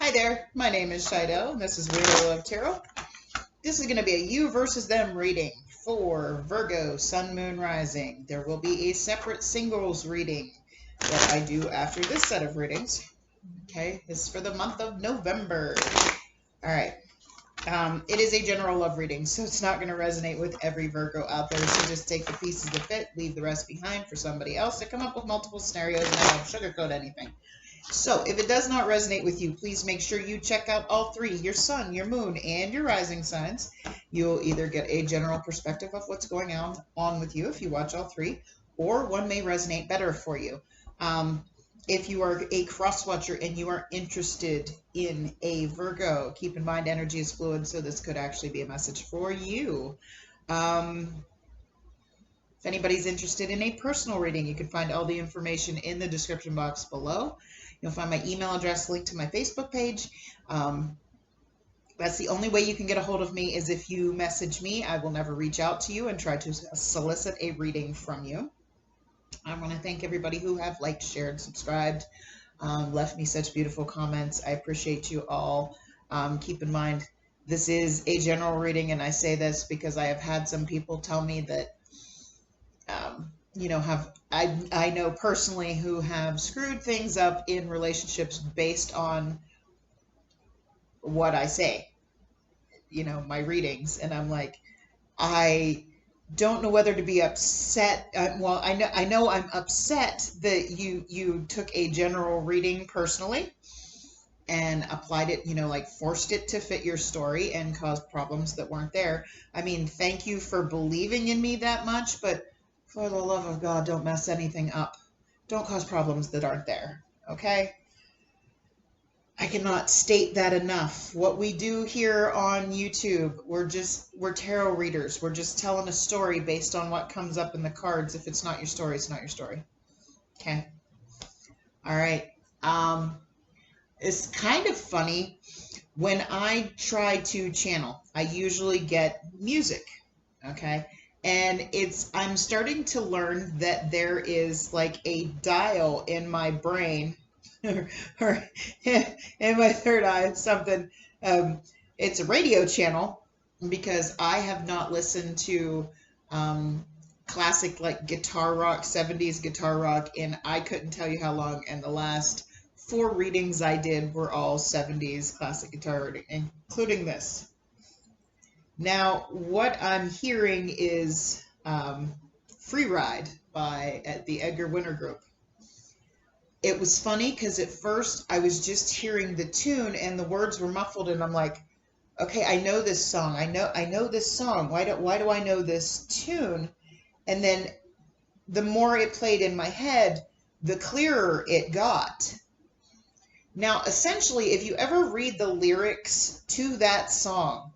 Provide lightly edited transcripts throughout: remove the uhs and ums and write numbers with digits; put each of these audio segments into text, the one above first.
Hi there, my name is Shido, and this is WeirdoLoveTarot. This is going to be a you versus them reading for Virgo, Sun, Moon, Rising. There will be a separate singles reading that I do after this set of readings. Okay, this is for the month of November. All right. It is a general love reading, so it's not going to resonate with every Virgo out there. So just take the pieces that fit, leave the rest behind for somebody else to come up with multiple scenarios, and I don't sugarcoat anything. So if it does not resonate with you, please make sure you check out all three, your sun, your moon, and your rising signs. You'll either get a general perspective of what's going on with you if you watch all three, or one may resonate better for you. If you are a cross watcher and you are interested in a Virgo, keep in mind energy is fluid, so this could actually be a message for you. If anybody's interested in a personal reading, you can find all the information in the description box below. You'll find my email address linked to my Facebook page. That's the only way you can get a hold of me is if you message me. I will never reach out to you and try to solicit a reading from you. I want to thank everybody who have liked, shared, subscribed, left me such beautiful comments. I appreciate you all. Keep in mind, this is a general reading, and I say this because I have had some people tell me that I know personally who have screwed things up in relationships based on what I say, my readings. And I'm like, I don't know whether to be upset. Well, I know I'm upset that you took a general reading personally and applied it, forced it to fit your story and caused problems that weren't there. I mean, thank you for believing in me that much, but for the love of God, don't mess anything up. Don't cause problems that aren't there, okay? I cannot state that enough. What we do here on YouTube, we're tarot readers. We're just telling a story based on what comes up in the cards. If it's not your story, it's not your story. Okay? All right. It's kind of funny. When I try to channel, I usually get music, okay? And I'm starting to learn that there is like a dial in my brain or in my third eye, something. It's a radio channel because I have not listened to classic like guitar rock, 70s guitar rock, and I couldn't tell you how long. And the last 4 readings I did were all 70s classic guitar reading, including this. Now, what I'm hearing is Free Ride at the Edgar Winter Group. It was funny because at first I was just hearing the tune and the words were muffled, and I'm like, okay, I know this song. I know this song. Why do I know this tune? And then the more it played in my head, the clearer it got. Now, essentially, if you ever read the lyrics to that song,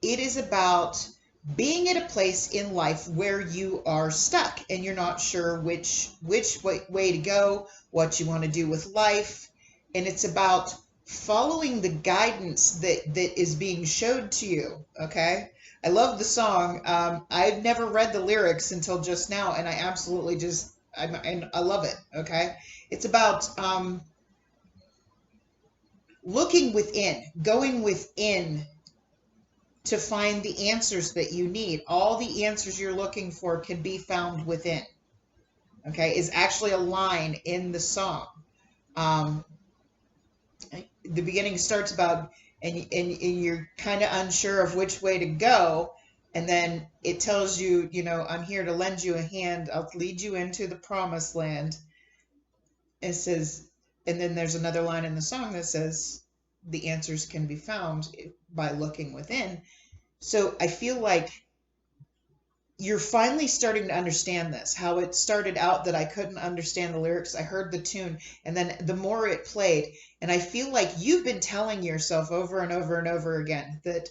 it is about being at a place in life where you are stuck and you're not sure which way to go, what you want to do with life. And it's about following the guidance that is being showed to you, okay? I love the song. I've never read the lyrics until just now, and I absolutely I love it, okay? It's about looking within, going within to find the answers that you need. All the answers you're looking for can be found within. Okay, is actually a line in the song. The beginning starts about, and you're kind of unsure of which way to go, and then it tells you, I'm here to lend you a hand. I'll lead you into the promised land. It says, and then there's another line in the song that says, the answers can be found by looking within. So I feel like you're finally starting to understand this, how it started out that I couldn't understand the lyrics. I heard the tune, and then the more it played, and I feel like you've been telling yourself over and over and over again that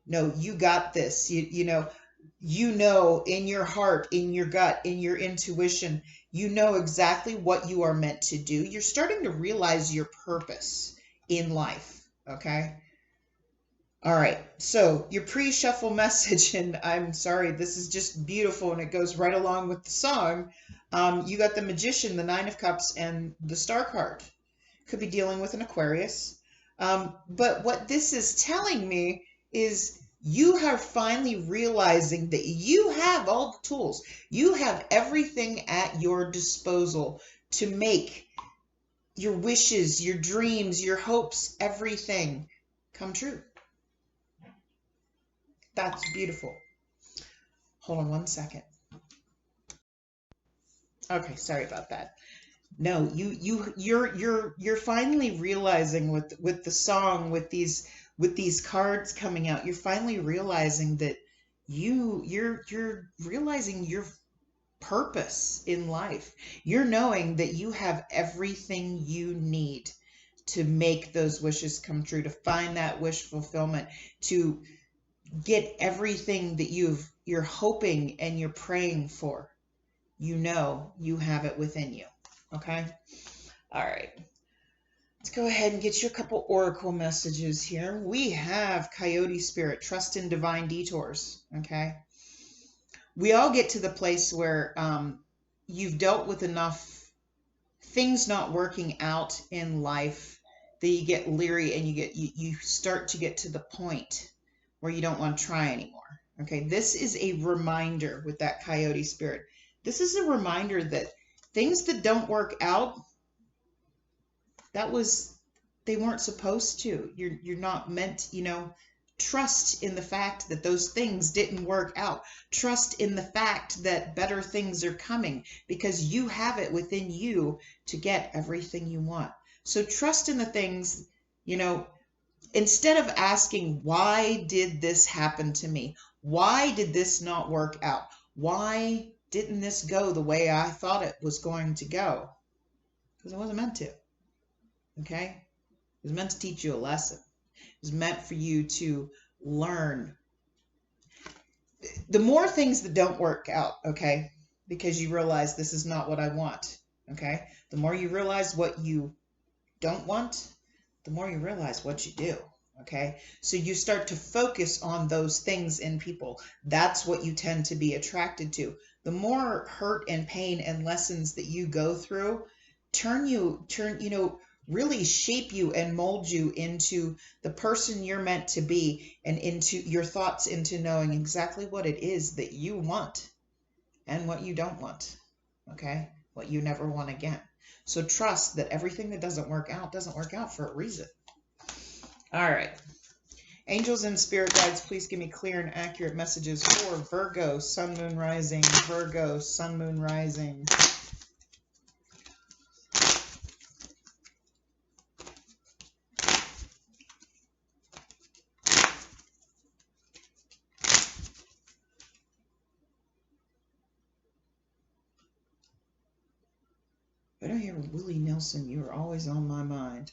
no, you got this. You know in your heart, in your gut, in your intuition, you know exactly what you are meant to do. You're starting to realize your purpose in life, okay? All right, so your pre-shuffle message, and I'm sorry, this is just beautiful, and it goes right along with the song. You got the Magician, the 9 of Cups, and the Star card. Could be dealing with an Aquarius. But what this is telling me is you are finally realizing that you have all the tools. You have everything at your disposal to make your wishes, your dreams, your hopes, everything come true. That's beautiful. Hold on one second. Okay, sorry about that. No, you're finally realizing with the song, with these cards coming out, you're finally realizing that you're realizing your purpose in life. You're knowing that you have everything you need to make those wishes come true, to find that wish fulfillment, to get everything that you're hoping and you're praying for. You know you have it within you. Okay? All right. Let's go ahead and get you a couple oracle messages here. We have Coyote Spirit, trust in divine detours. Okay? We all get to the place where you've dealt with enough things not working out in life that you get leery and you start to get to the point where you don't want to try anymore. Okay, this is a reminder with that Coyote Spirit. This is a reminder that things that don't work out, they weren't supposed to. You're not meant, trust in the fact that those things didn't work out. Trust in the fact that better things are coming because you have it within you to get everything you want. So trust in the things, instead of asking, why did this happen to me? Why did this not work out? Why didn't this go the way I thought it was going to go? Because it wasn't meant to. Okay? It was meant to teach you a lesson. It was meant for you to learn. The more things that don't work out, okay, because you realize this is not what I want, okay? The more you realize what you don't want, the more you realize what you do, okay? So you start to focus on those things in people. That's what you tend to be attracted to. The more hurt and pain and lessons that you go through, really shape you and mold you into the person you're meant to be, and into your thoughts, into knowing exactly what it is that you want and what you don't want, okay? What you never want again. So trust that everything that doesn't work out for a reason. All right. Angels and spirit guides, please give me clear and accurate messages for Virgo, Sun, Moon, Rising. Virgo, Sun, Moon, Rising. I don't hear Willie Nelson. You're always on my mind.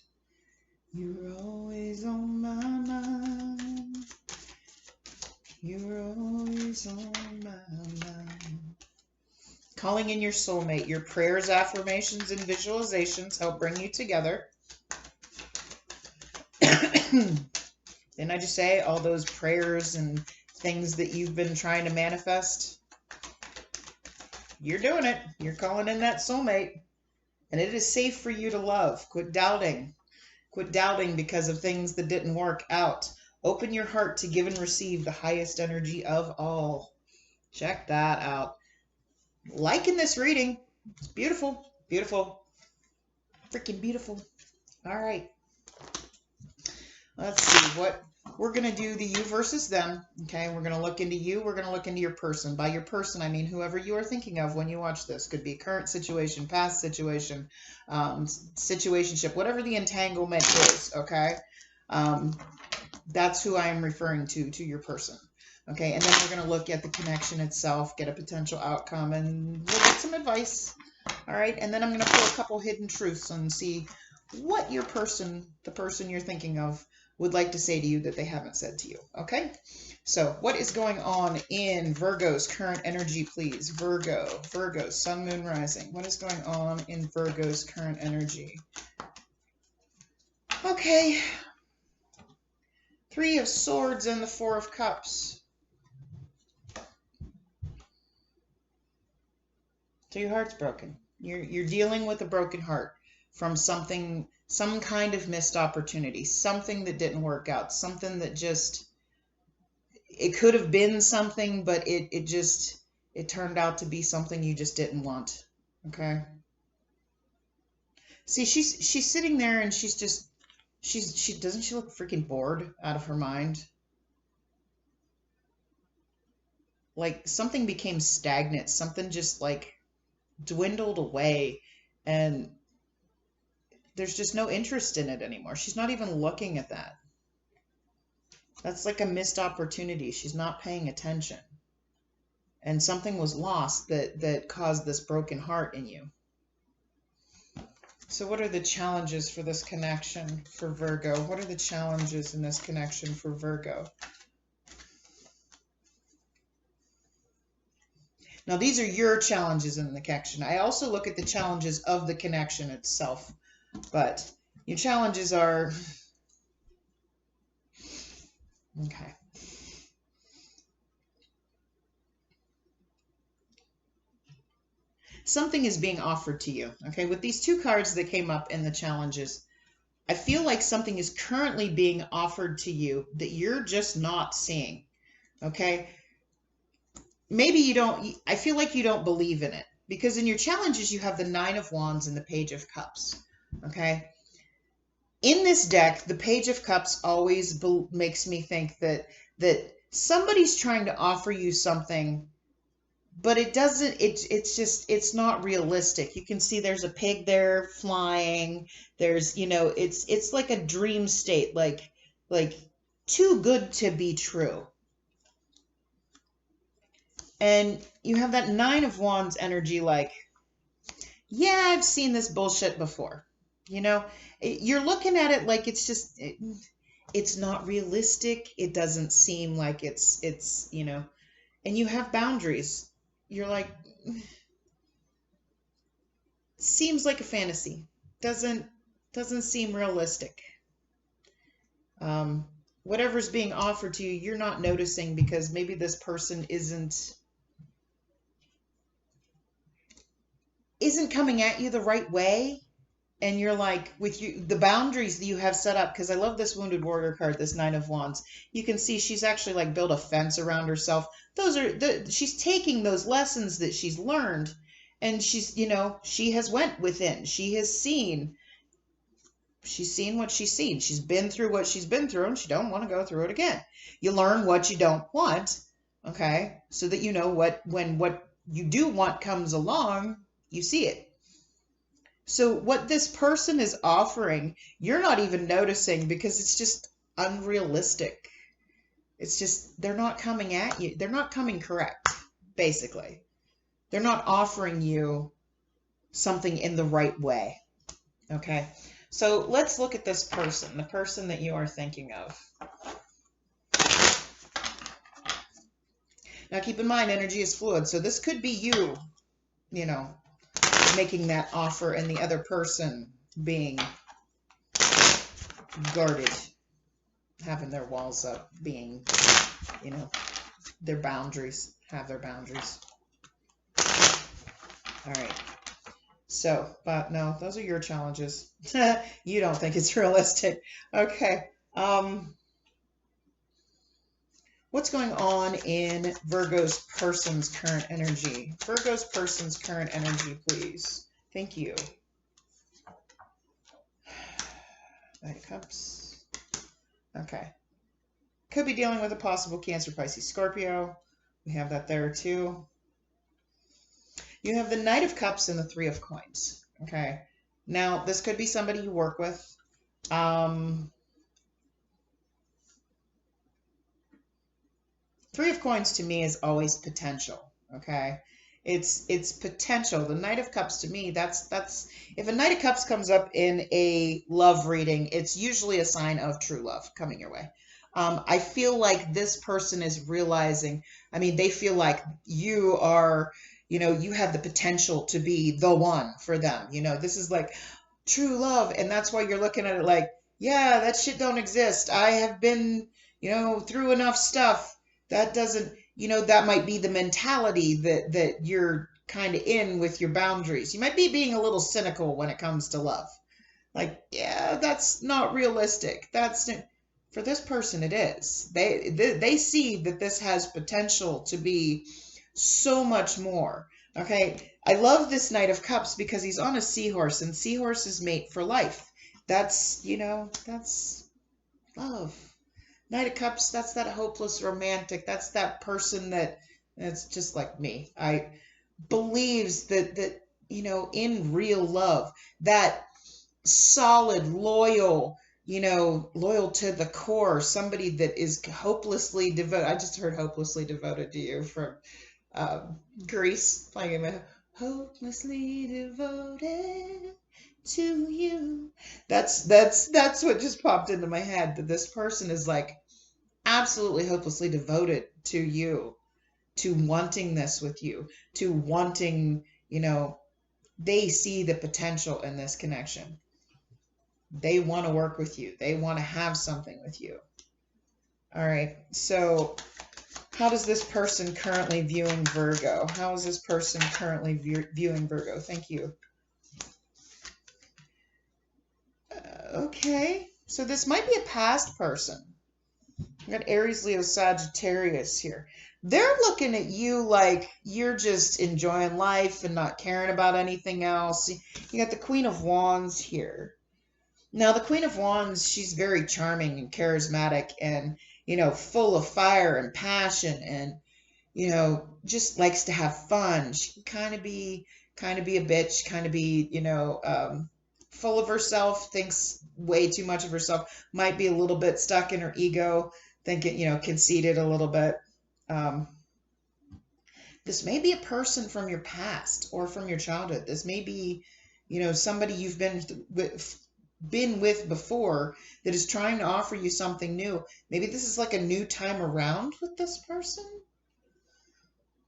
You're always on my mind. You're always on my mind. Calling in your soulmate. Your prayers, affirmations, and visualizations help bring you together. Didn't I just say all those prayers and things that you've been trying to manifest? You're doing it. You're calling in that soulmate. And it is safe for you to love. Quit doubting. Quit doubting because of things that didn't work out. Open your heart to give and receive the highest energy of all. Check that out. Liking this reading. It's beautiful. Beautiful. Freaking beautiful. All right. Let's see what we're going to do. The you versus them. Okay. We're going to look into you. We're going to look into your person. By your person, I mean whoever you are thinking of when you watch this. Could be current situation, past situation, situationship, whatever the entanglement is. Okay. That's who I am referring to your person. Okay. And then we're going to look at the connection itself, get a potential outcome, and we'll get some advice. All right. And then I'm going to pull a couple hidden truths and see what your person, the person you're thinking of, would like to say to you that they haven't said to you. Okay? So what is going on in Virgo's current energy, please? Virgo, Sun, Moon, Rising. What is going on in Virgo's current energy? Okay. 3 of Swords and the 4 of Cups. So your heart's broken. You're dealing with a broken heart from something some kind of missed opportunity, something that didn't work out, something that just, it could have been something, but it turned out to be something you just didn't want. Okay. See, she's sitting there and she's just, she doesn't she look freaking bored out of her mind? Like something became stagnant, something just like dwindled away, and there's just no interest in it anymore. She's not even looking at that. That's like a missed opportunity. She's not paying attention. And something was lost that caused this broken heart in you. So what are the challenges for this connection for Virgo? What are the challenges in this connection for Virgo? Now, these are your challenges in the connection. I also look at the challenges of the connection itself. But your challenges are... Okay. Something is being offered to you. Okay, with these two cards that came up in the challenges, I feel like something is currently being offered to you that you're just not seeing. Okay, maybe you don't, I feel like you don't believe in it, because in your challenges you have the Nine of Wands and the Page of Cups. Okay, in this deck, the Page of Cups always makes me think that somebody's trying to offer you something, but it doesn't, it's just, it's not realistic. You can see there's a pig there flying. There's, you know, it's like a dream state, like too good to be true. And you have that Nine of Wands energy, like, yeah, I've seen this bullshit before. You know, you're looking at it like it's just, it's not realistic. It doesn't seem like it's, you know, and you have boundaries. You're like, seems like a fantasy. Doesn't seem realistic. Whatever's being offered to you, you're not noticing because maybe this person isn't coming at you the right way. And you're like, with you, the boundaries that you have set up, because I love this Wounded Warrior card, this Nine of Wands. You can see she's actually like built a fence around herself. Those are she's taking those lessons that she's learned, and she's, you know, she has went within. She's seen what she's seen. She's been through what she's been through, and she don't want to go through it again. You learn what you don't want, okay, so that you know when what you do want comes along, you see it. So what this person is offering, you're not even noticing because it's just unrealistic. It's just, they're not coming at you. They're not coming correct, basically. They're not offering you something in the right way. Okay, so let's look at this person, the person that you are thinking of. Now keep in mind, energy is fluid, so this could be you, you know, making that offer and the other person being guarded, having their walls up, being, you know, their boundaries, have their boundaries. All right. So, but no, those are your challenges. You don't think it's realistic. Okay. What's going on in Virgo's person's current energy? Virgo's person's current energy, please. Thank you. Knight of Cups. Okay. Could be dealing with a possible Cancer, Pisces, Scorpio. We have that there too. You have the Knight of Cups and the Three of Coins. Okay. Now, this could be somebody you work with. Three of Coins to me is always potential, okay? It's potential. The Knight of Cups to me, that's if a Knight of Cups comes up in a love reading, it's usually a sign of true love coming your way. I feel like this person is realizing, I mean, they feel like you are, you know, you have the potential to be the one for them. You know, this is like true love, and that's why you're looking at it like, yeah, that shit don't exist. I have been, you know, through enough stuff. That doesn't, you know, that might be the mentality that you're kind of in with your boundaries. You might be being a little cynical when it comes to love. Like, yeah, that's not realistic. For this person, it is. They see that this has potential to be so much more. Okay, I love this Knight of Cups because he's on a seahorse, and seahorses mate for life. That's, that's love. Knight of Cups, that's that hopeless romantic. That's that person that's just like me. I believes that in real love, that solid, loyal, loyal to the core, somebody that is hopelessly devoted. I just heard hopelessly devoted to you from Grease, playing in my hopelessly devoted to you. That's what just popped into my head, that this person is like absolutely hopelessly devoted to you, to wanting this with you, to wanting, they see the potential in this connection. They want to work with you. They want to have something with you. All right. So how does this person currently viewing Virgo? How is this person currently viewing Virgo? Thank you. Okay. So this might be a past person. I got Aries, Leo, Sagittarius here. They're looking at you like you're just enjoying life and not caring about anything else. You got the Queen of Wands here. Now, the Queen of Wands, she's very charming and charismatic and, full of fire and passion and, just likes to have fun. She can kind of be a bitch, kind of be, full of herself, thinks way too much of herself, might be a little bit stuck in her ego, thinking, conceited a little bit. This may be a person from your past or from your childhood. This may be, somebody you've been with before that is trying to offer you something new. Maybe this is like a new time around with this person.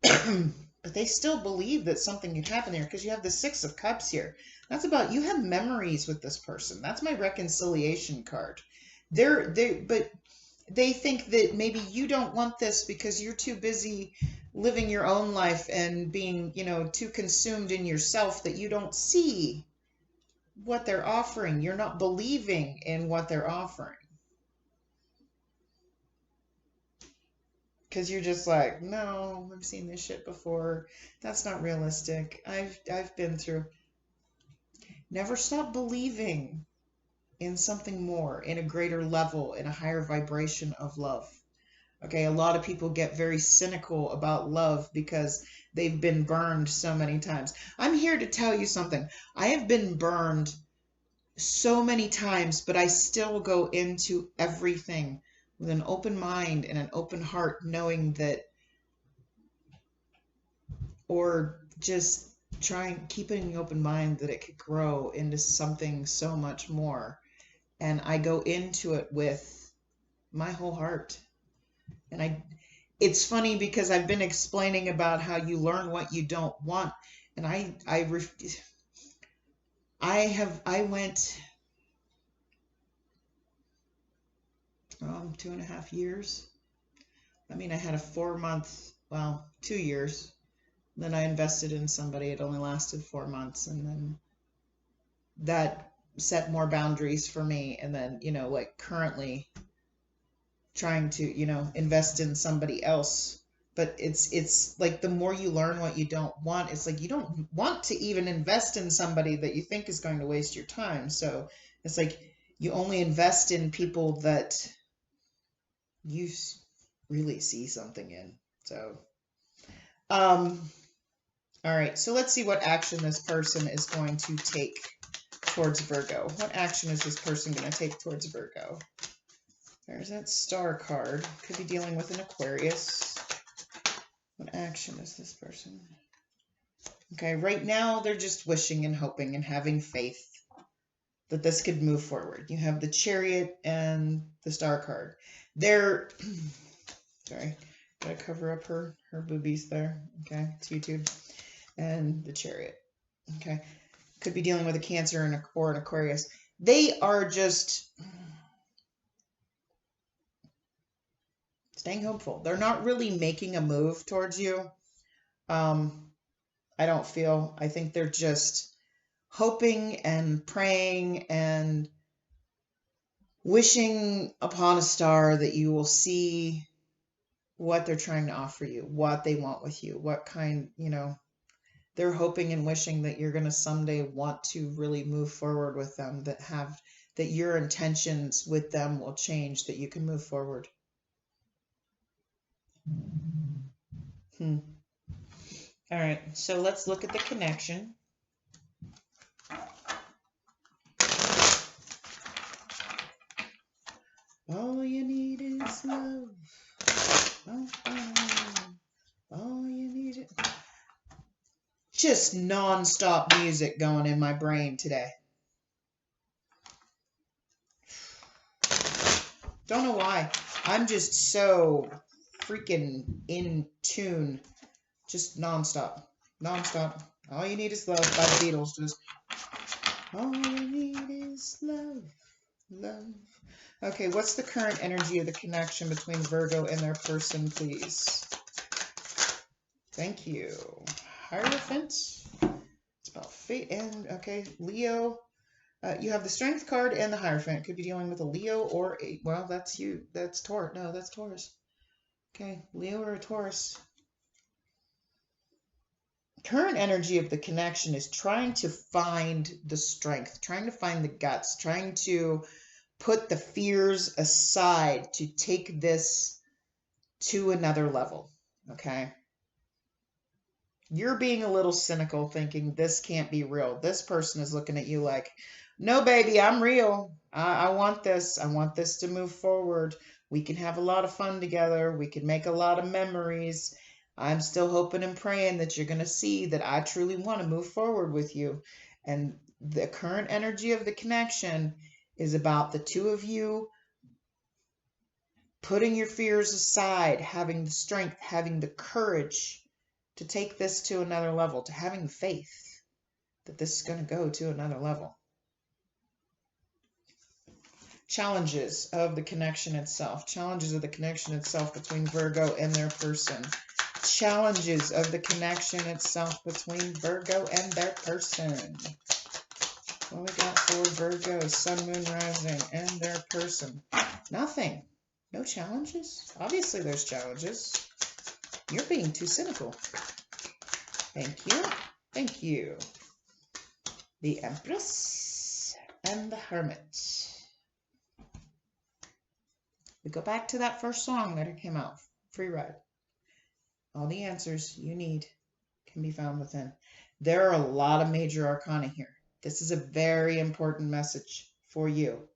But they still believe that something could happen there because you have the Six of Cups here. That's about, you have memories with this person. That's my reconciliation card. But they think that maybe you don't want this because you're too busy living your own life and being, too consumed in yourself that you don't see what they're offering. You're not believing in what they're offering. Because you're just like, no, I've seen this shit before. That's not realistic. I've been through. Never stop believing in something more, in a greater level, in a higher vibration of love. Okay, a lot of people get very cynical about love because they've been burned so many times. I'm here to tell you something. I have been burned so many times, but I still go into everything with an open mind and an open heart, knowing that, or just keeping an open mind that it could grow into something so much more. And I go into it with my whole heart. And it's funny because I've been explaining about how you learn what you don't want. And I went 2.5 years. I mean, I had a 4-month, 2 years. Then I invested in somebody. It only lasted 4 months. And then that set more boundaries for me. And then, like currently trying to, invest in somebody else. But it's like the more you learn what you don't want, it's like you don't want to even invest in somebody that you think is going to waste your time. So it's like you only invest in people that you really see something in. So, all right. So let's see what action this person is going to take towards Virgo. What action is this person going to take towards Virgo? There's that star card. Could be dealing with an Aquarius. What action is this person? Okay, right now they're just wishing and hoping and having faith that this could move forward. You have the Chariot and the star card. They're, sorry, gotta cover up her boobies there. Okay, it's YouTube. And the Chariot. Okay, could be dealing with a Cancer or an Aquarius. They are just staying hopeful. They're not really making a move towards you. I don't feel. I think they're just hoping and praying and wishing upon a star that you will see what they're trying to offer you, what they want with you, what kind, they're hoping and wishing that you're going to someday want to really move forward with them, that your intentions with them will change, that you can move forward. All right, so let's look at the connection. All you need is love. All you need is... Just non-stop music going in my brain today. Don't know why. I'm just so freaking in tune. Just non-stop. Non-stop. All you need is love by the Beatles. Just all you need is love. Love. Okay, what's the current energy of the connection between Virgo and their person, please? Thank you. Hierophant. It's about fate and, okay, Leo. You have the Strength card and the Hierophant. Could be dealing with a Leo or a, well, that's you. That's Taurus. No, that's Taurus. Okay, Leo or a Taurus. Current energy of the connection is trying to find the strength, trying to find the guts, trying to put the fears aside to take this to another level, okay? You're being a little cynical, thinking this can't be real. This person is looking at you like, no, baby, I'm real. I want this. I want this to move forward. We can have a lot of fun together. We can make a lot of memories. I'm still hoping and praying that you're going to see that I truly want to move forward with you. And the current energy of the connection is about the two of you putting your fears aside, having the strength, having the courage to take this to another level, to having faith that this is going to go to another level. Challenges of the connection itself. Challenges of the connection itself between Virgo and their person. Challenges of the connection itself between Virgo and their person. What we got for Virgo, Sun, Moon, Rising, and their person? Nothing. No challenges? Obviously there's challenges. You're being too cynical. Thank you. Thank you. The Empress and the Hermit. We go back to that first song that came out, Free Ride. All the answers you need can be found within. There are a lot of major arcana here. This is a very important message for you,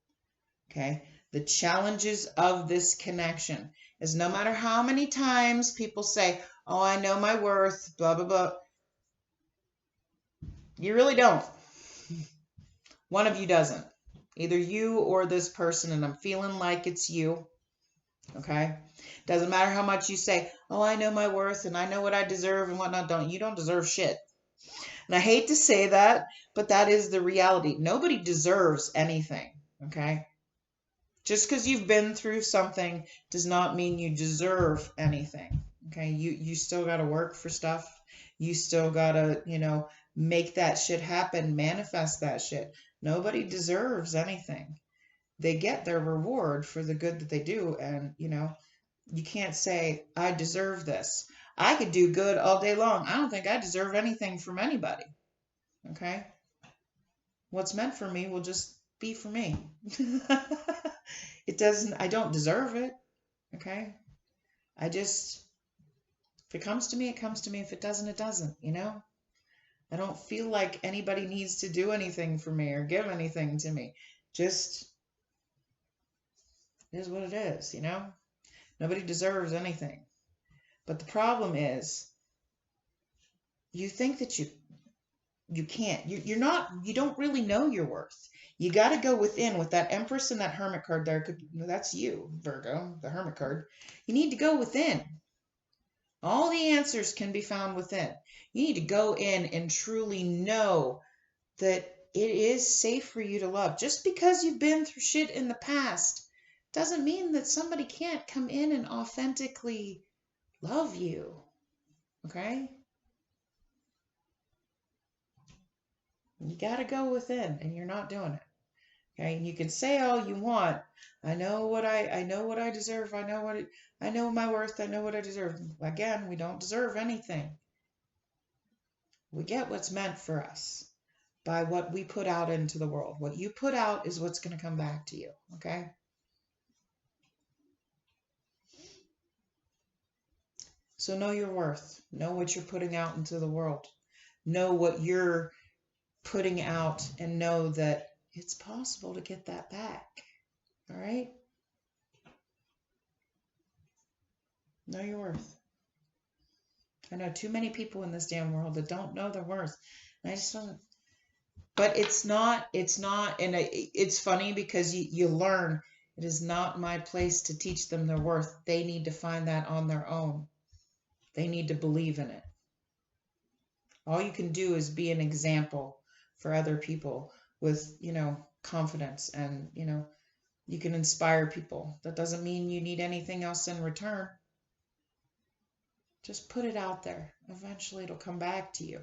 okay? The challenges of this connection is no matter how many times people say, oh, I know my worth, blah, blah, blah. You really don't. One of you doesn't. Either you or this person, and I'm feeling like it's you, okay? Doesn't matter how much you say, oh, I know my worth and I know what I deserve and whatnot. You don't deserve shit. And I hate to say that, but that is the reality. Nobody deserves anything, okay? Just because you've been through something does not mean you deserve anything, okay? You still got to work for stuff. You still got to, make that shit happen, manifest that shit. Nobody deserves anything. They get their reward for the good that they do, and, you can't say, I deserve this. I could do good all day long. I don't think I deserve anything from anybody. Okay? What's meant for me will just be for me. I don't deserve it. Okay? If it comes to me, it comes to me. If it doesn't, it doesn't, I don't feel like anybody needs to do anything for me or give anything to me. Just it is what it is, Nobody deserves anything. But the problem is you think that you can't. You don't really know your worth. You got to go within with that Empress and that Hermit card there. That's you, Virgo, the Hermit card. You need to go within. All the answers can be found within. You need to go in and truly know that it is safe for you to love. Just because you've been through shit in the past doesn't mean that somebody can't come in and authentically love you. Okay? You got to go within, and you're not doing it. Okay, and you can say all you want. I know what I deserve. I know my worth. I know what I deserve. Again, we don't deserve anything. We get what's meant for us by what we put out into the world. What you put out is what's going to come back to you. Okay. So know your worth. Know what you're putting out into the world. Know what you're putting out, and know that it's possible to get that back. All right? Know your worth. I know too many people in this damn world that don't know their worth. And I just don't. But it's not, and it's funny because you learn it is not my place to teach them their worth. They need to find that on their own. They need to believe in it. All you can do is be an example for other people with, confidence, and, you can inspire people. That doesn't mean you need anything else in return. Just put it out there. Eventually it'll come back to you.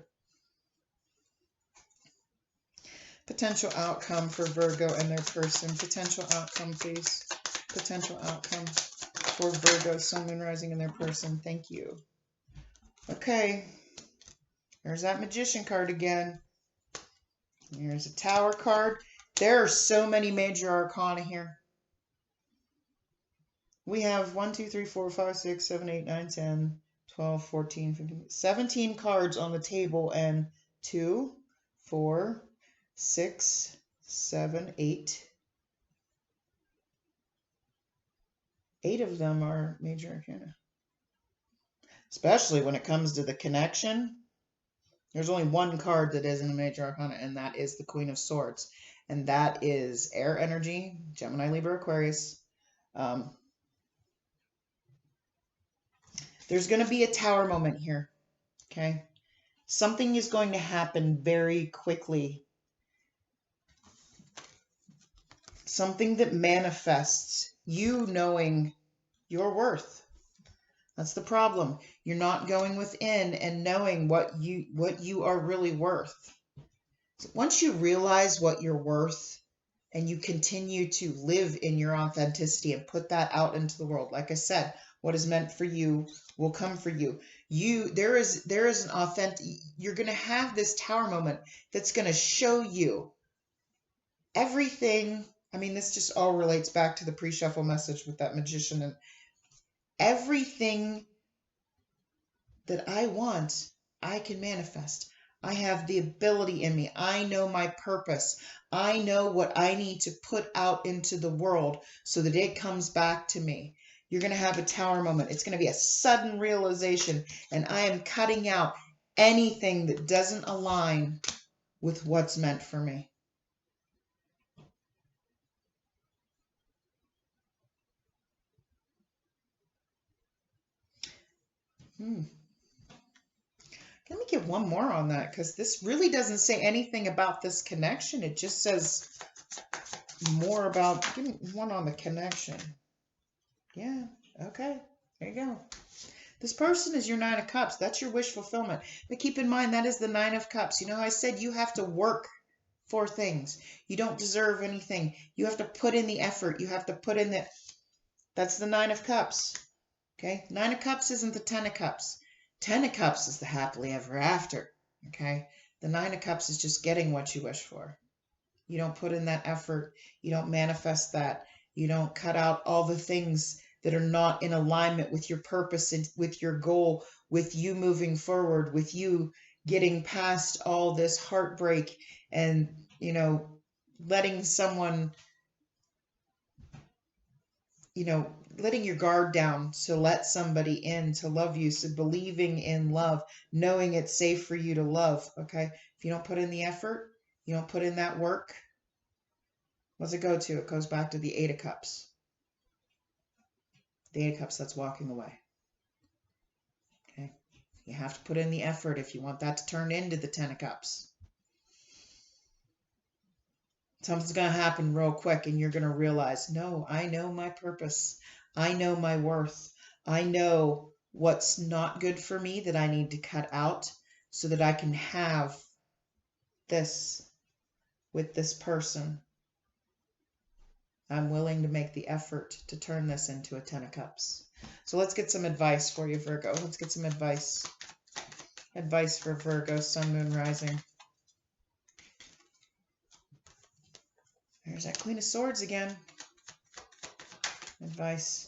Potential outcome for Virgo and their person. Potential outcome, please. Potential outcome for Virgo, Sun, Moon, Rising, and their person. Thank you. Okay. There's that Magician card again. Here's a Tower card. There are so many major arcana here. We have 1, 2, 3, 4, 5, 6, 7, 8, 9, 10, 12, 14, 15, 17 cards on the table, and 2, 4, 6, 7, 8. 8 of them are major arcana. Especially when it comes to the connection. There's only one card that isn't a major arcana, and that is the Queen of Swords. And that is air energy, Gemini, Libra, Aquarius. There's going to be a Tower moment here, okay? Something is going to happen very quickly. Something that manifests you knowing your worth. That's the problem. You're not going within and knowing what you are really worth. Once you realize what you're worth and you continue to live in your authenticity and put that out into the world, like I said, what is meant for you will come for you. There is an authentic, you're going to have this Tower moment that's going to show you everything. I mean, this just all relates back to the pre-shuffle message with that Magician, and everything that I want, I can manifest. I have the ability in me. I know my purpose. I know what I need to put out into the world so that it comes back to me. You're going to have a Tower moment. It's going to be a sudden realization, and I am cutting out anything that doesn't align with what's meant for me. Let me get one more on that, because this really doesn't say anything about this connection. It just says more about, give me one on the connection. Yeah, okay, there you go. This person is your Nine of Cups. That's your wish fulfillment. But keep in mind, that is the Nine of Cups. You know, I said you have to work for things. You don't deserve anything. You have to put in the effort. You have to put in the, that's the Nine of Cups. Okay, Nine of Cups isn't the Ten of Cups. 10 of Cups is the happily ever after, okay? The 9 of Cups is just getting what you wish for. You don't put in that effort. You don't manifest that. You don't cut out all the things that are not in alignment with your purpose and with your goal, with you moving forward, with you getting past all this heartbreak and, letting someone, letting your guard down to let somebody in to love you. So believing in love, knowing it's safe for you to love. Okay. If you don't put in the effort, you don't put in that work, what's it go to? It goes back to the 8 of Cups. The 8 of Cups, that's walking away. Okay. You have to put in the effort if you want that to turn into the 10 of Cups. Something's going to happen real quick, and you're going to realize, no, I know my purpose. I know my worth. I know what's not good for me that I need to cut out so that I can have this. with this person. I'm willing to make the effort to turn this into a 10 of Cups. So let's get some advice for you, Virgo. Let's get some advice. Advice for Virgo, Sun, Moon, Rising. There's that Queen of Swords again. Advice.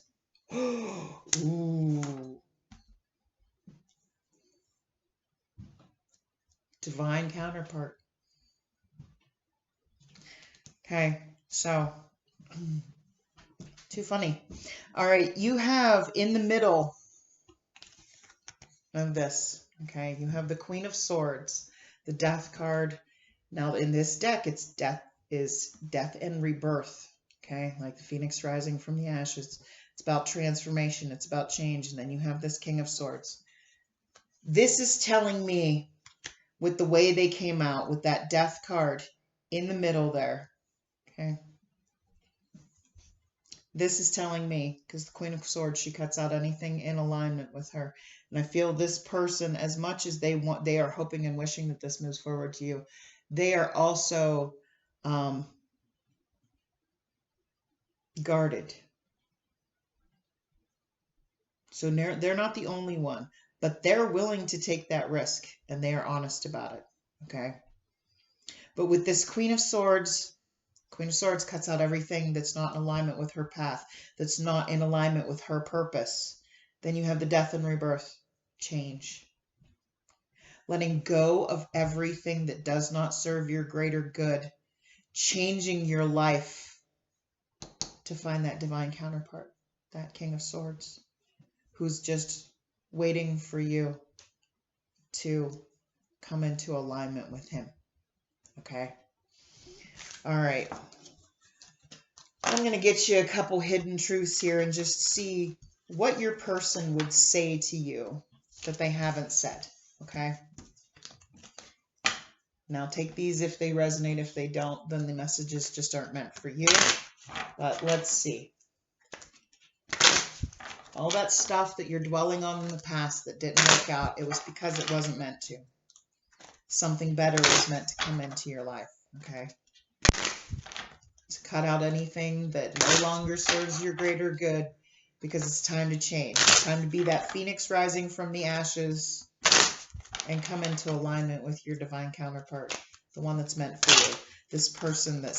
Ooh. Divine counterpart. Okay, so too funny. All right, you have in the middle of this, okay, you have the Queen of Swords, the Death card. Now in this deck, it's death and rebirth, okay, like the Phoenix rising from the ashes. It's about transformation, it's about change, and then you have this King of Swords. This is telling me, with the way they came out, with that Death card in the middle there, okay, this is telling me, because the Queen of Swords, she cuts out anything in alignment with her. And I feel this person, as much as they are hoping and wishing that this moves forward to you, they are also guarded. So they're not the only one, but they're willing to take that risk, and they are honest about it, okay? But with this Queen of Swords cuts out everything that's not in alignment with her path, that's not in alignment with her purpose. Then you have the Death and Rebirth, change. Letting go of everything that does not serve your greater good, changing your life to find that divine counterpart, that King of Swords, who's just waiting for you to come into alignment with him, okay? All right. I'm going to get you a couple hidden truths here and just see what your person would say to you that they haven't said, okay? Now take these if they resonate. If they don't, then the messages just aren't meant for you. But let's see. All that stuff that you're dwelling on in the past that didn't work out, it was because it wasn't meant to. Something better was meant to come into your life, okay? To cut out anything that no longer serves your greater good, because it's time to change. It's time to be that Phoenix rising from the ashes and come into alignment with your divine counterpart, the one that's meant for you. This person that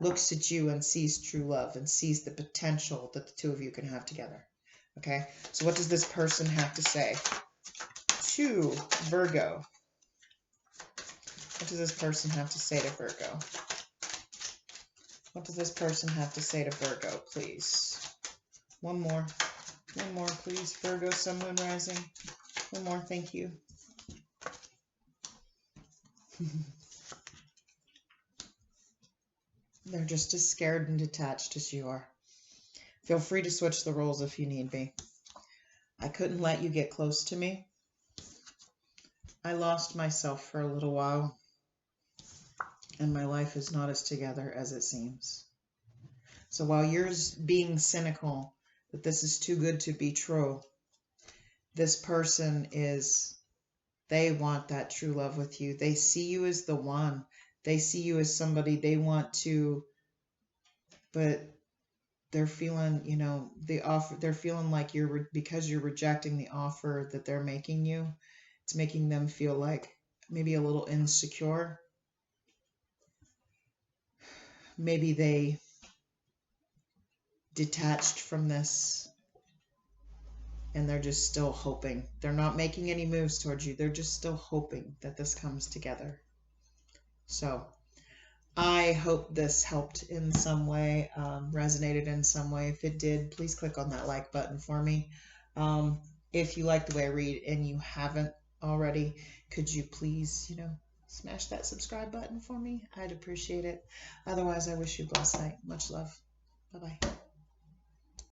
looks at you and sees true love and sees the potential that the two of you can have together. Okay, so what does this person have to say to Virgo? What does this person have to say to Virgo? What does this person have to say to Virgo, please? One more, please. Virgo, Sun, Moon, Rising. One more, thank you. They're just as scared and detached as you are. Feel free to switch the roles if you need be. I couldn't let you get close to me. I lost myself for a little while, and my life is not as together as it seems. So while you're being cynical that this is too good to be true, this person they want that true love with you. They see you as the one. They see you as somebody they want to, but they're feeling, the offer, they're feeling like because you're rejecting the offer that they're making you, it's making them feel like maybe a little insecure. Maybe they detached from this and they're just still hoping. They're not making any moves towards you. They're just still hoping that this comes together. So I hope this helped in some way, resonated in some way. If it did, please click on that like button for me. If you like the way I read and you haven't already, could you please, smash that subscribe button for me? I'd appreciate it. Otherwise, I wish you a blessed night. Much love. Bye-bye.